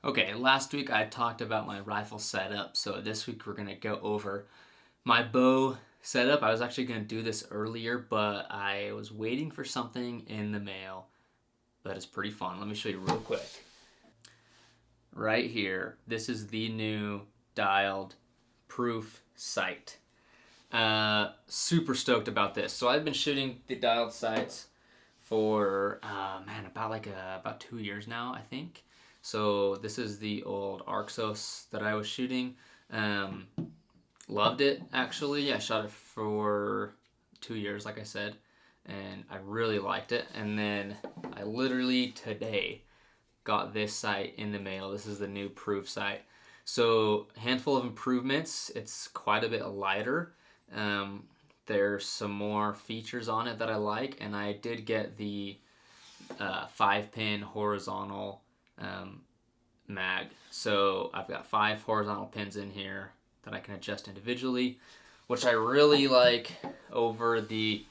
Okay, last week I talked about my rifle setup, so this week we're gonna go over my bow setup. I was actually gonna do this earlier, but I was waiting for something in the mail, but it's pretty fun. Let me show you real quick. Right here, this is the new dialed proof sight. Super stoked about this. So I've been shooting the dialed sights for about 2 years now, I think. So this is the old Arxos that I was shooting. Um, Loved it, actually. I shot it for 2 years, like I said, and I really liked it. And then I literally today got this sight in the mail. This is the new proof sight. So handful of improvements. It's quite a bit lighter. There's some more features on it that I like, and I did get the 5-pin horizontal mag. So I've got 5 horizontal pins in here that I can adjust individually, which I really like over the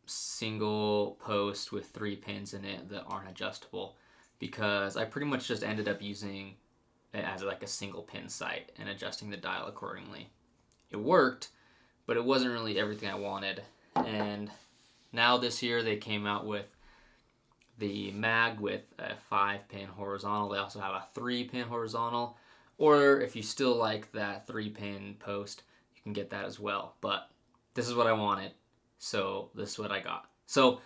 single post with 3 pins in it that aren't adjustable, because I pretty much just ended up using it as like a single pin sight and adjusting the dial accordingly. It worked, but it wasn't really everything I wanted. And now this year they came out with the mag with a 5-pin horizontal. They also have a 3-pin horizontal, or if you still like that 3-pin post, you can get that as well. But this is what I wanted, so this is what I got. So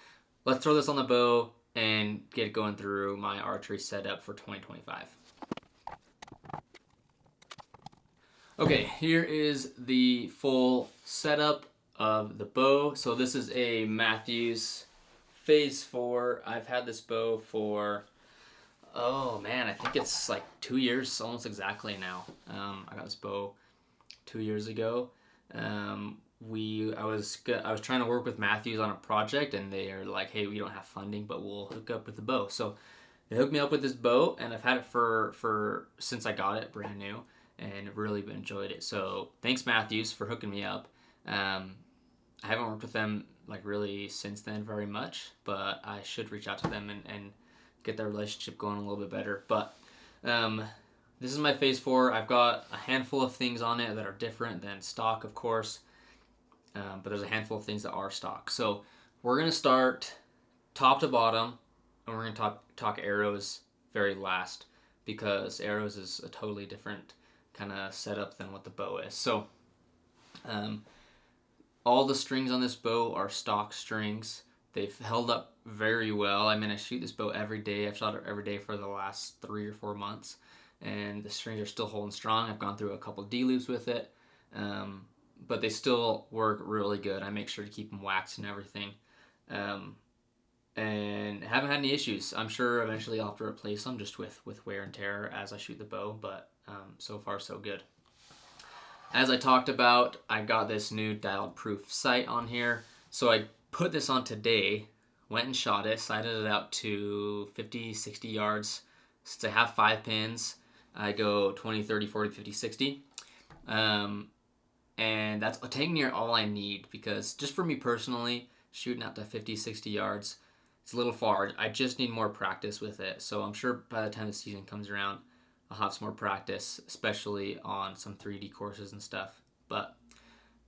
let's throw this on the bow and get going through my archery setup for 2025. Okay, here is the full setup of the bow. So this is a Matthews Phase 4. I've had this bow for, oh man, I think it's like 2 years, almost exactly now. I got this bow 2 years ago. I was trying to work with Matthews on a project, and they are like, hey, we don't have funding, but we'll hook up with the bow. So they hooked me up with this bow, and I've had it for since I got it, brand new, and really enjoyed it. So thanks, Matthews, for hooking me up. I haven't worked with them like really since then very much, but I should reach out to them and get that relationship going a little bit better. But this is my Phase 4. I've got a handful of things on it that are different than stock, of course, but there's a handful of things that are stock. So we're going to start top to bottom, and we're going to talk arrows very last, because arrows is a totally different kind of setup than what the bow is. So all the strings on this bow are stock strings. They've held up very well. I mean, I shoot this bow every day. I've shot it every day for the last 3 or 4 months, and the strings are still holding strong. I've gone through a couple D-loops with it, but they still work really good. I make sure to keep them waxed and everything, and haven't had any issues. I'm sure eventually I'll have to replace them just with wear and tear as I shoot the bow, but so far so good. As I talked about, I got this new dialed proof sight on here. So I put this on today, went and shot it, sighted it out to 50, 60 yards. Since I have 5 pins, I go 20, 30, 40, 50, 60. And that's taking near all I need, because just for me personally, shooting out to 50, 60 yards, it's a little far. I just need more practice with it. So I'm sure by the time the season comes around, I'll have some more practice, especially on some 3D courses and stuff. But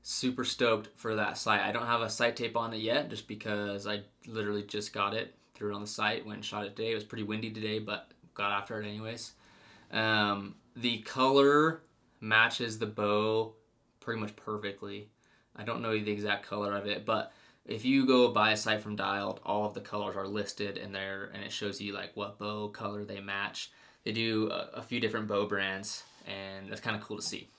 super stoked for that sight. I don't have a sight tape on it yet, just because I literally just got it, threw it on the site, went and shot it today. It was pretty windy today, but got after it anyways. The color matches the bow pretty much perfectly. I don't know the exact color of it, but if you go buy a sight from Dialed, all of the colors are listed in there, and it shows you like what bow color they match. They do a few different bow brands, and that's kind of cool to see.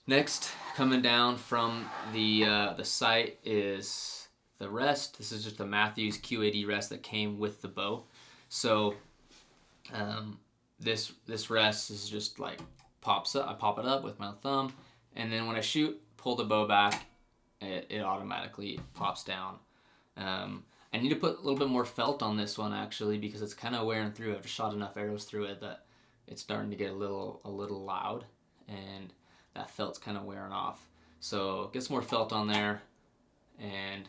Next, coming down from the sight is the rest. This is just the Matthews Q80 rest that came with the bow. So this rest is just like pops up. I pop it up with my thumb, and then when I shoot, pull the bow back, it automatically pops down. I need to put a little bit more felt on this one, actually, because it's kind of wearing through. I've just shot enough arrows through it that it's starting to get a little loud, and that felt's kind of wearing off. So get some more felt on there, and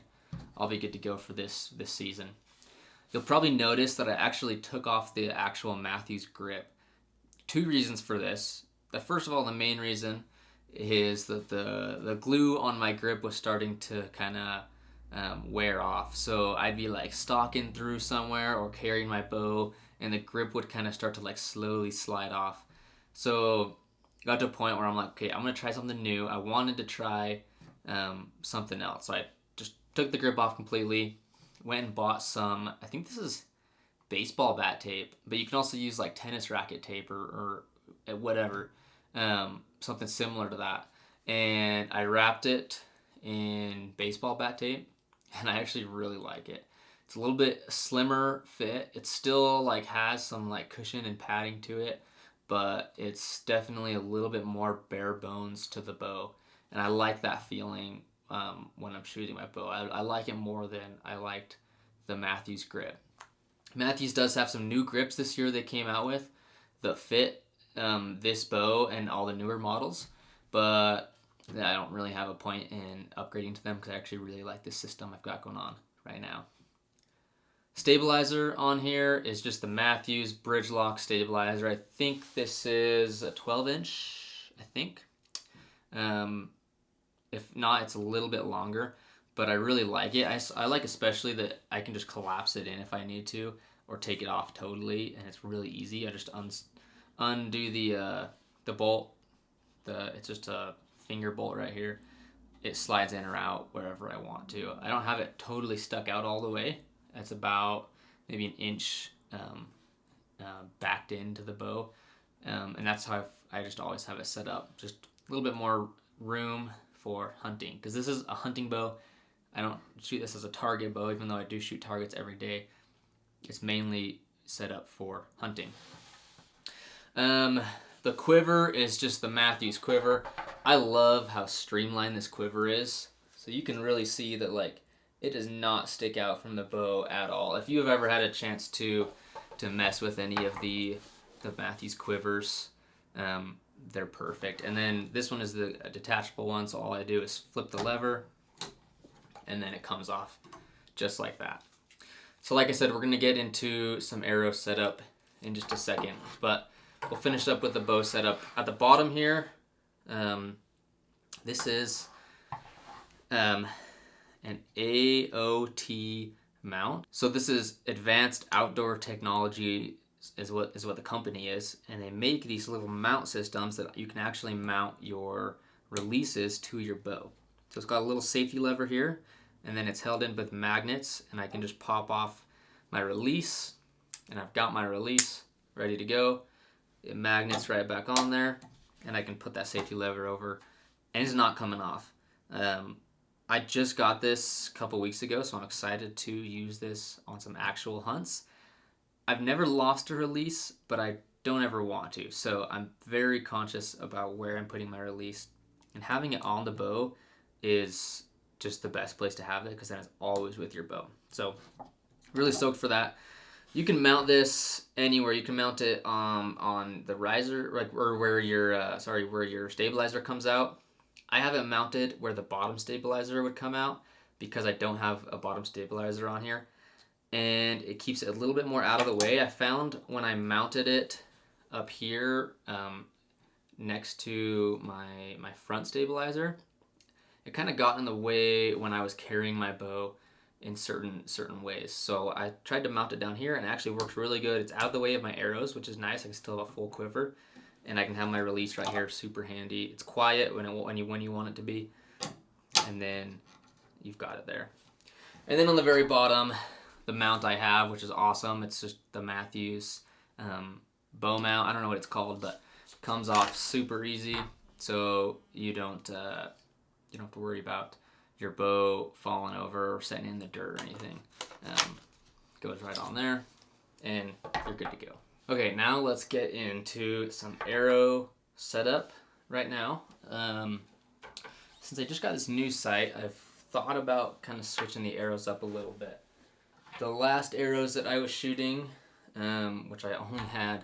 I'll be good to go for this season. You'll probably notice that I actually took off the actual Matthews grip. Two reasons for this. First of all, the main reason is that the glue on my grip was starting to kind of wear off. So I'd be like stalking through somewhere or carrying my bow, and the grip would kind of start to like slowly slide off. So I got to a point where I'm like, okay, I'm gonna try something new. I wanted to try something else. So I just took the grip off completely, went and bought some, I think this is baseball bat tape, but you can also use like tennis racket tape or whatever, something similar to that. And I wrapped it in baseball bat tape, and I actually really like it. It's a little bit slimmer fit. It still like has some like cushion and padding to it, but it's definitely a little bit more bare bones to the bow. And I like that feeling when I'm shooting my bow. I like it more than I liked the Matthews grip. Matthews does have some new grips this year they came out with that fit this bow and all the newer models, but I don't really have a point in upgrading to them because I actually really like this system I've got going on right now. Stabilizer on here is just the Matthews bridge lock stabilizer. I think this is a 12-inch, I think. If not, it's a little bit longer, but I really like it. I like especially that I can just collapse it in if I need to, or take it off totally, and it's really easy. I just undo the bolt. It's just a finger bolt right here. It slides in or out wherever I want to. I don't have it totally stuck out all the way. It's about maybe an inch backed into the bow, and that's how I just always have it set up. Just a little bit more room for hunting, because this is a hunting bow. I don't shoot this as a target bow, even though I do shoot targets every day. It's mainly set up for hunting. The quiver is just the Matthews quiver. I love how streamlined this quiver is. So you can really see that like it does not stick out from the bow at all. If you have ever had a chance to mess with any of the Matthews quivers, they're perfect. And then this one is the detachable one, so all I do is flip the lever and then it comes off just like that. So like I said, we're going to get into some arrow setup in just a second, but we'll finish up with the bow setup. At the bottom here, this is an AOT mount. So this is Advanced Outdoor Technology is what the company is, and they make these little mount systems that you can actually mount your releases to your bow. So it's got a little safety lever here, and then it's held in with magnets, and I can just pop off my release, and I've got my release ready to go. It magnets right back on there, and I can put that safety lever over, and it's not coming off. I just got this a couple weeks ago, so I'm excited to use this on some actual hunts. I've never lost a release, but I don't ever want to, so I'm very conscious about where I'm putting my release, and having it on the bow is just the best place to have it, because then it's always with your bow. So really stoked for that. You can mount this anywhere. You can mount it on the riser, like, or where your stabilizer comes out. I have it mounted where the bottom stabilizer would come out, because I don't have a bottom stabilizer on here, and it keeps it a little bit more out of the way. I found when I mounted it up here next to my front stabilizer, it kind of got in the way when I was carrying my bow in certain ways. So I tried to mount it down here, and it actually works really good. It's out of the way of my arrows, which is nice. I can still have a full quiver, and I can have my release right here, super handy. It's quiet when you want it to be, and then you've got it there. And then on the very bottom, the mount I have, which is awesome. It's just the Matthews bow mount. I don't know what it's called, but it comes off super easy, so you don't have to worry about your bow falling over or setting in the dirt or anything. Goes right on there, and you're good to go. Okay, now let's get into some arrow setup right now. Since I just got this new sight, I've thought about kind of switching the arrows up a little bit. The last arrows that I was shooting, which I only had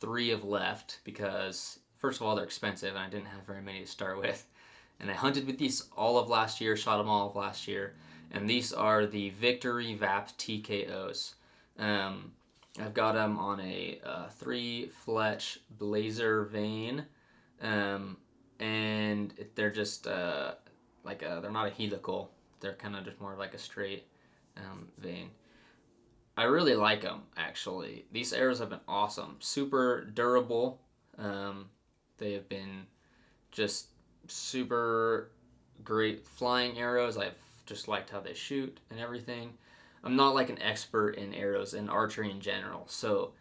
3 of left, because first of all, they're expensive and I didn't have very many to start with. And I hunted with these all of last year, shot them all of last year. And these are the Victory VAP TKOs. I've got them on a 3-fletch blazer vane, and they're just they're not a helical. They're kind of just more like a straight vane. I really like them, actually. These arrows have been awesome. Super durable. They have been just super great flying arrows. I've just liked how they shoot and everything. I'm not like an expert in arrows and archery in general, so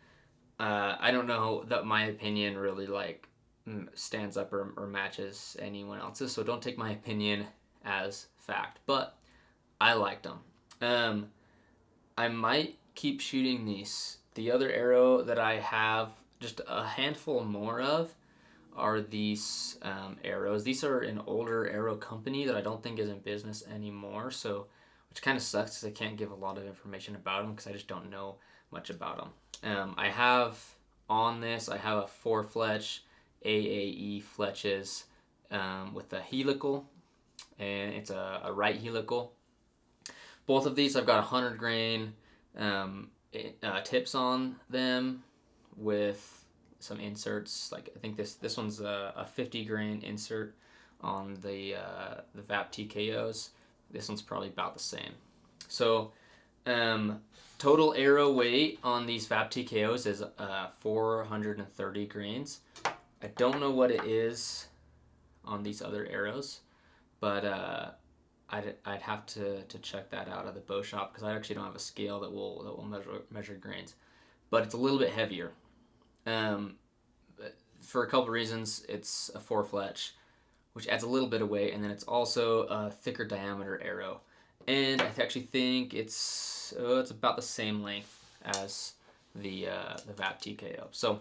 I don't know that my opinion really stands up or matches anyone else's. So don't take my opinion as fact, but I liked them. I might keep shooting these. The other arrow that I have just a handful more of are these arrows. These are an older arrow company that I don't think is in business anymore, so which kind of sucks because I can't give a lot of information about them because I just don't know much about them. I have on this, I have a 4-fletch AAE fletches with a helical, and it's a right helical. Both of these I've got 100 grain tips on them with some inserts. Like I think this one's a 50 grain insert on the VAP TKOs. This one's probably about the same. So total arrow weight on these VAP TKOs is 430 grains. I don't know what it is on these other arrows, but I'd have to check that out at the bow shop because I actually don't have a scale that will measure grains, but it's a little bit heavier. For a couple reasons, it's a 4-fletch, which adds a little bit of weight, and then it's also a thicker diameter arrow. And I actually think it's about the same length as the VAP TKO. So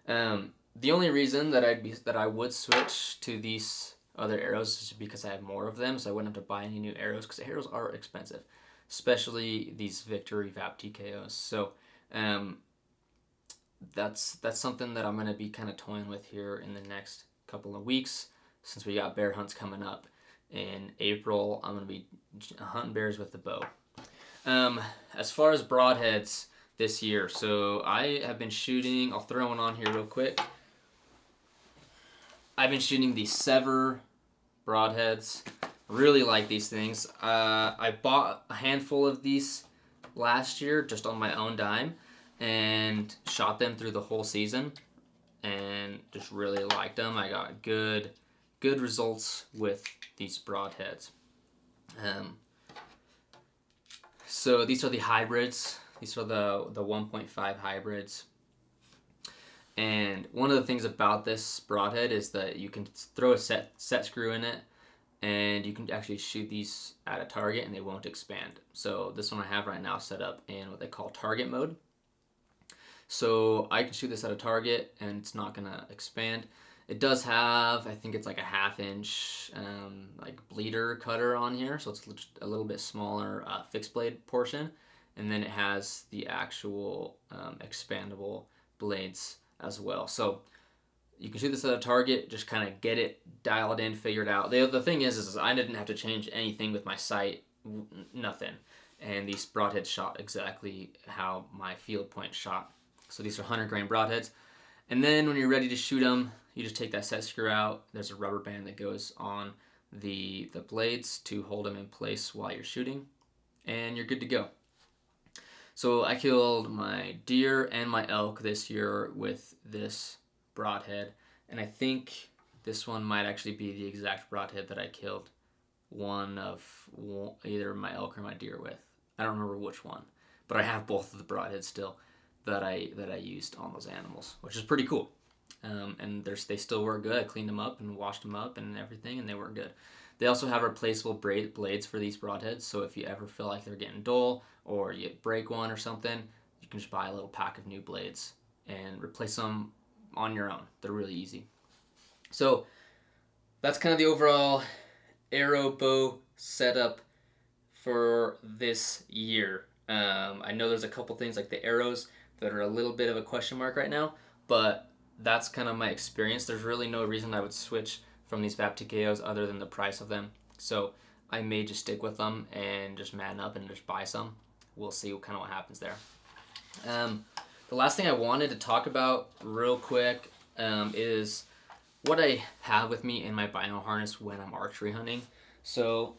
the only reason that I would switch to these other arrows is because I have more of them, so I wouldn't have to buy any new arrows because arrows are expensive, especially these Victory VAP TKOs. So that's something that I'm going to be kind of toying with here in the next couple of weeks, since we got bear hunts coming up in April. I'm going to be hunting bears with the bow. As far as broadheads this year, so I have been shooting, I'll throw one on here real quick. I've been shooting the Sever broadheads. Really like these things. I bought a handful of these last year just on my own dime and shot them through the whole season and just really liked them. I got good results with these broadheads. So these are the hybrids. These are the 1.5 hybrids. And one of the things about this broadhead is that you can throw a set screw in it, and you can actually shoot these at a target and they won't expand. So this one I have right now set up in what they call target mode. So I can shoot this at a target and it's not gonna expand. It does have, I think it's like a 1/2 inch like bleeder cutter on here, so it's a little bit smaller fixed blade portion, and then it has the actual expandable blades as well. So you can shoot this at a target, just kind of get it dialed in, figured out. The thing is I didn't have to change anything with my sight, nothing. And these broadheads shot exactly how my field point shot. So these are 100 grain broadheads. And then when you're ready to shoot them, you just take that set screw out. There's a rubber band that goes on the blades to hold them in place while you're shooting, and you're good to go. So I killed my deer and my elk this year with this broadhead, and I think this one might actually be the exact broadhead that I killed either my elk or my deer with. I don't remember which one, but I have both of the broadheads still that I used on those animals, which is pretty cool. And they still work good. I cleaned them up and washed them up and everything, and they work good. They also have replaceable blades for these broadheads, so if you ever feel like they're getting dull or you break one or something, you can just buy a little pack of new blades and replace them on your own. They're really easy. So that's kind of the overall arrow bow setup for this year. I know there's a couple things like the arrows that are a little bit of a question mark right now, but that's kind of my experience. There's really no reason I would switch from these VAP TKOs other than the price of them. So I may just stick with them and just man up and just buy some we'll see kind of what happens there. The last thing I wanted to talk about real quick is what I have with me in my Bino harness when I'm archery hunting. So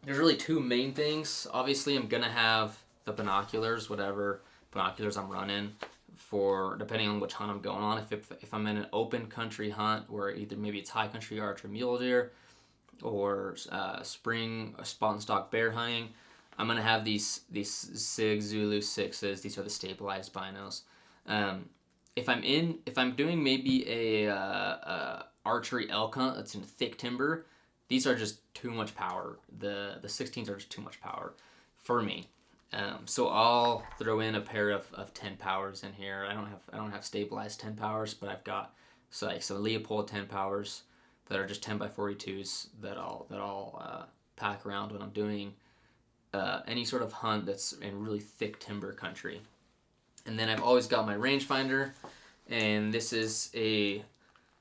there's really two main things. Obviously, I'm gonna have the binoculars, whatever binoculars I'm running for, depending on which hunt I'm going on. If I'm in an open country hunt where either maybe it's high country archery mule deer or spring spot and stock bear hunting, I'm gonna have these Sig Zulu 6s. These are the stabilized binos. If I'm doing maybe a archery elk hunt that's in thick timber, these are just too much power. The 16s are just too much power for me. So I'll throw in a pair of 10 powers in here. I don't have stabilized 10 powers, but I've got so Leopold 10 powers that are just 10x42s that I'll pack around when I'm doing any sort of hunt that's in really thick timber country. And then I've always got my rangefinder, and this is a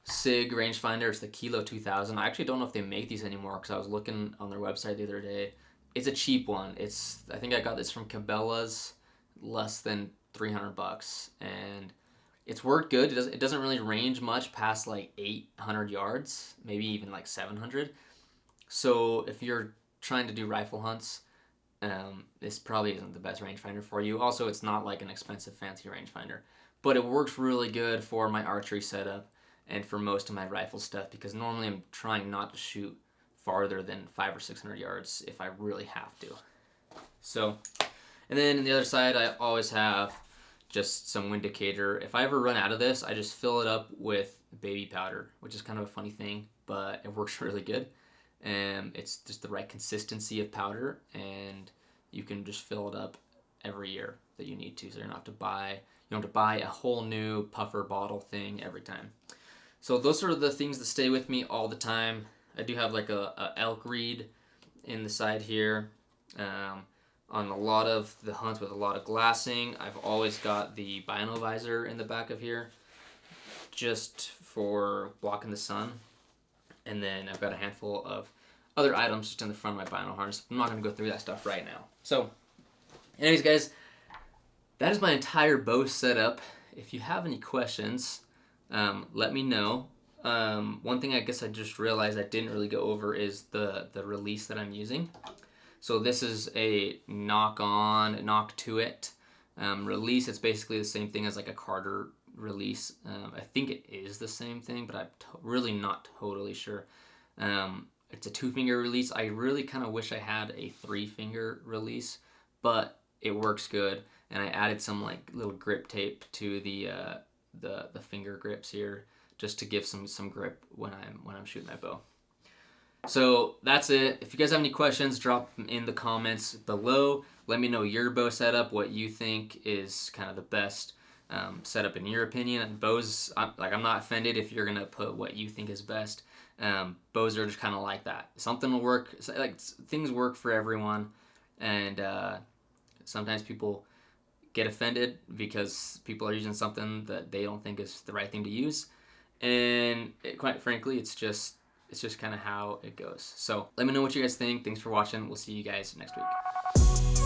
Sig rangefinder. It's the Kilo 2000. I actually don't know if they make these anymore because I was looking on their website the other day. It's a cheap one. I think I got this from Cabela's, less than $300, and it's worked good. It doesn't really range much past like 800 yards, maybe even like 700. So if you're trying to do rifle hunts, this probably isn't the best rangefinder for you. Also, it's not like an expensive fancy rangefinder, but it works really good for my archery setup and for most of my rifle stuff, because normally I'm trying not to shoot farther than 500 or 600 yards if I really have to. So, and then on the other side, I always have just some Windicator. If I ever run out of this, I just fill it up with baby powder, which is kind of a funny thing, but it works really good. And it's just the right consistency of powder, and you can just fill it up every year that you need to, so you don't have to buy a whole new puffer bottle thing every time. So those are the things that stay with me all the time. I do have like a elk reed in the side here. On a lot of the hunts with a lot of glassing, I've always got the Bino visor in the back of here just for blocking the sun. And then I've got a handful of other items just in the front of my Bino harness. I'm not going to go through that stuff right now. So anyways, guys, that is my entire bow setup. If you have any questions, let me know. One thing I guess I just realized I didn't really go over is the release that I'm using. So this is a knock to it release. It's basically the same thing as like a Carter release. I think it is the same thing, but I'm really not totally sure. It's a 2-finger release. I really kind of wish I had a 3-finger release, but it works good. And I added some like little grip tape to the finger grips here, just to give some grip when I'm shooting my bow. So that's it. If you guys have any questions, drop them in the comments below. Let me know your bow setup, what you think is kind of the best setup in your opinion. And bows, I'm not offended if you're gonna put what you think is best. Bows are just kind of like that. Something will work. Like things work for everyone, and sometimes people get offended because people are using something that they don't think is the right thing to use. And quite frankly, it's just kind of how it goes. So let me know what you guys think. Thanks for watching. We'll see you guys next week.